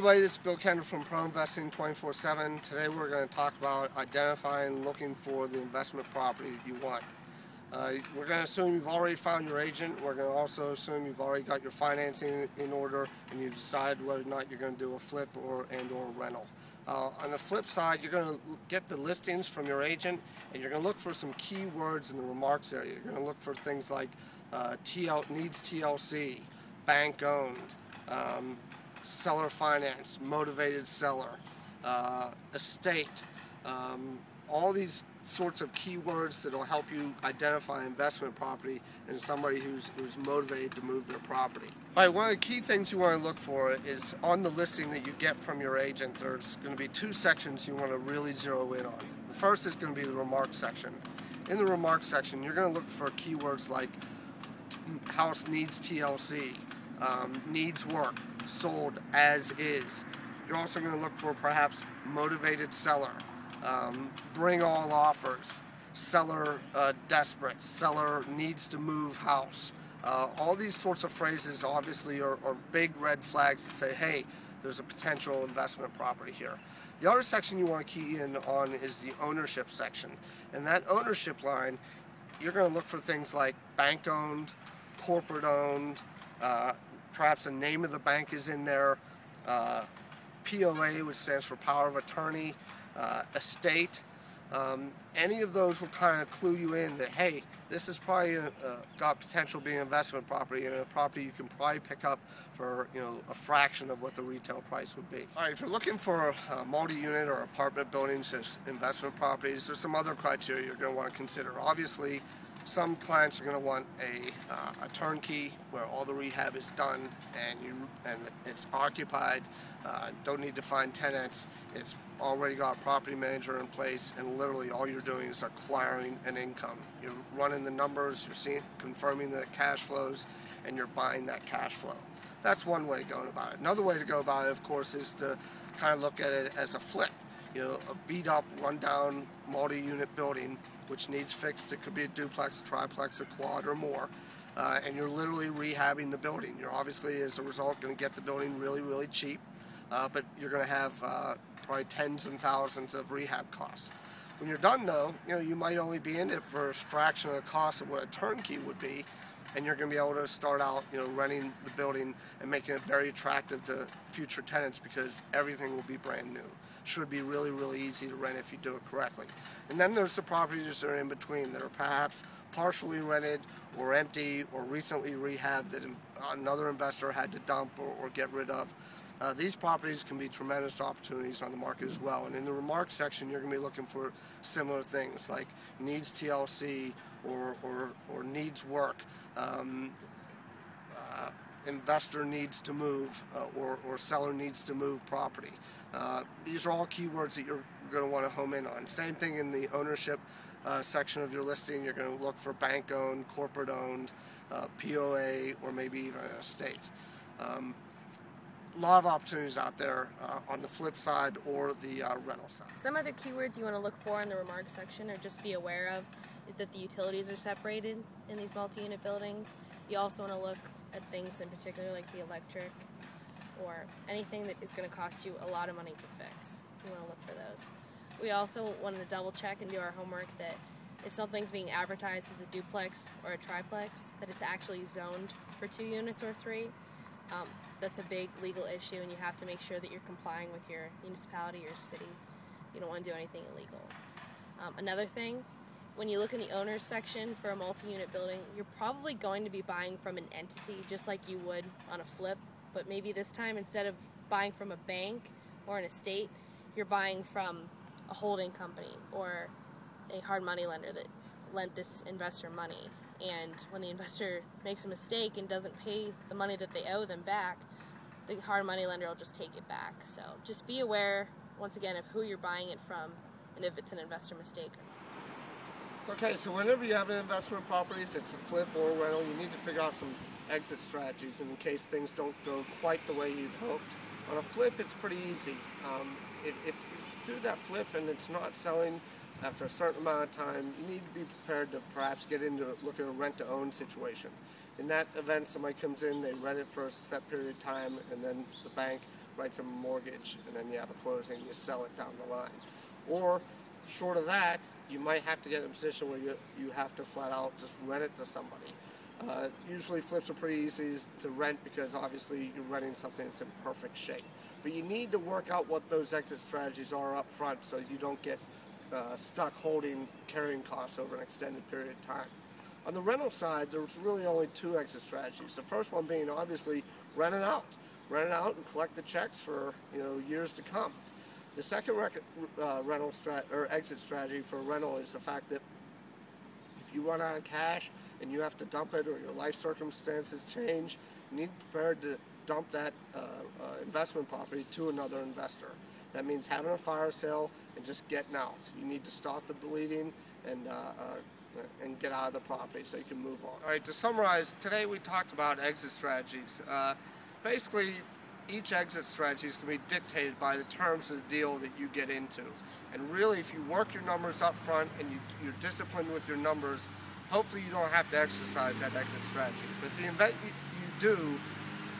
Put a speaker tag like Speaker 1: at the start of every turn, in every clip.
Speaker 1: everybody, this is Bill Kendall from Pro Investing 24/7. Today we're going to talk about identifying and looking for the investment property that you want. We're going to assume you've already found your agent. We're going to also assume you've already got your financing in order and you've decided whether or not you're going to do a flip or a rental. On the flip side, you're going to get the listings from your agent and you're going to look for some key words in the remarks area. You're going to look for things like needs TLC, bank owned, seller finance, motivated seller, estate, all these sorts of keywords that will help you identify investment property and somebody who's motivated to move their property. All right, one of the key things you want to look for is on the listing that you get from your agent, there's going to be two sections you want to really zero in on. The first is going to be the remarks section. In the remarks section, you're going to look for keywords like house needs TLC, needs work, sold as is. You're also going to look for perhaps motivated seller, bring all offers, seller desperate, seller needs to move house. All these sorts of phrases obviously are big red flags that say, hey, there's a potential investment property here. The other section you want to key in on is the ownership section. And that ownership line, you're going to look for things like bank owned, corporate owned, perhaps the name of the bank is in there, POA, which stands for power of attorney, estate. Any of those will kind of clue you in that, hey, this is probably got potential being an investment property and a property you can probably pick up for a fraction of what the retail price would be. All right, if you're looking for multi-unit or apartment buildings as investment properties, there's some other criteria you're going to want to consider. Obviously, some clients are going to want a turnkey where all the rehab is done and it's occupied. Don't need to find tenants. It's already got a property manager in place, and literally all you're doing is acquiring an income. You're running the numbers, you're confirming the cash flows, and you're buying that cash flow. That's one way of going about it. Another way to go about it, of course, is to kind of look at it as a flip. A beat up, run-down, multi-unit building which needs fixed. It could be a duplex, triplex, a quad, or more. And you're literally rehabbing the building. You're obviously, as a result, going to get the building really, really cheap, but you're going to have probably tens and thousands of rehab costs. When you're done, though, you might only be in it for a fraction of the cost of what a turnkey would be, and you're going to be able to start out, renting the building and making it very attractive to future tenants because everything will be brand new. Should be really, really easy to rent if you do it correctly. And then there's the properties that are in between that are perhaps partially rented or empty or recently rehabbed that another investor had to dump or get rid of. These properties can be tremendous opportunities on the market as well. And in the remarks section, you're going to be looking for similar things like needs TLC or needs work. Investor needs to move or seller needs to move property. These are all keywords that you're going to want to home in on. Same thing in the ownership section of your listing. You're going to look for bank owned, corporate owned, POA, or maybe even an estate. A lot of opportunities out there on the flip side or the rental side.
Speaker 2: Some other keywords you want to look for in the remarks section or just be aware of is that the utilities are separated in these multi-unit buildings. You also want to look at things in particular like the electric or anything that is going to cost you a lot of money to fix. You want to look for those. We also want to double check and do our homework that if something's being advertised as a duplex or a triplex, that it's actually zoned for 2 units or 3. That's a big legal issue, and you have to make sure that you're complying with your municipality or city. You don't want to do anything illegal. Another thing, when you look in the owners section for a multi-unit building, you're probably going to be buying from an entity just like you would on a flip, but maybe this time instead of buying from a bank or an estate, you're buying from a holding company or a hard money lender that lent this investor money. And when the investor makes a mistake and doesn't pay the money that they owe them back, the hard money lender will just take it back. So just be aware, once again, of who you're buying it from and if it's an investor mistake.
Speaker 1: Okay, so whenever you have an investment property, if it's a flip or a rental, you need to figure out some exit strategies in case things don't go quite the way you'd hoped. On a flip, it's pretty easy. If you do that flip and it's not selling after a certain amount of time, you need to be prepared to perhaps look at a rent-to-own situation. In that event, somebody comes in, they rent it for a set period of time, and then the bank writes a mortgage, and then you have a closing, you sell it down the line. Or short of that, you might have to get in a position where you have to flat out just rent it to somebody. Usually flips are pretty easy to rent because obviously you're renting something that's in perfect shape. But you need to work out what those exit strategies are up front so you don't get stuck holding carrying costs over an extended period of time. On the rental side, there's really only two exit strategies. The first one being obviously rent it out and collect the checks for years to come. The second exit strategy for a rental is the fact that if you run out of cash and you have to dump it or your life circumstances change, you need to be prepared to dump that investment property to another investor. That means having a fire sale and just getting out. You need to stop the bleeding and get out of the property so you can move on. All right, to summarize, today we talked about exit strategies. Basically, each exit strategy is going to be dictated by the terms of the deal that you get into. And really, if you work your numbers up front and you're disciplined with your numbers, hopefully you don't have to exercise that exit strategy. But the event you do,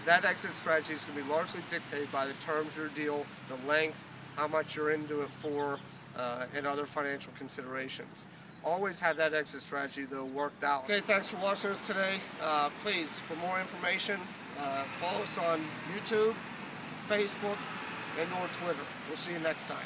Speaker 1: that exit strategy is going to be largely dictated by the terms of your deal, the length, how much you're into it for, and other financial considerations. Always have that exit strategy, though, worked out. Okay, thanks for watching us today. Please, for more information, follow us on YouTube, Facebook, and or Twitter. We'll see you next time.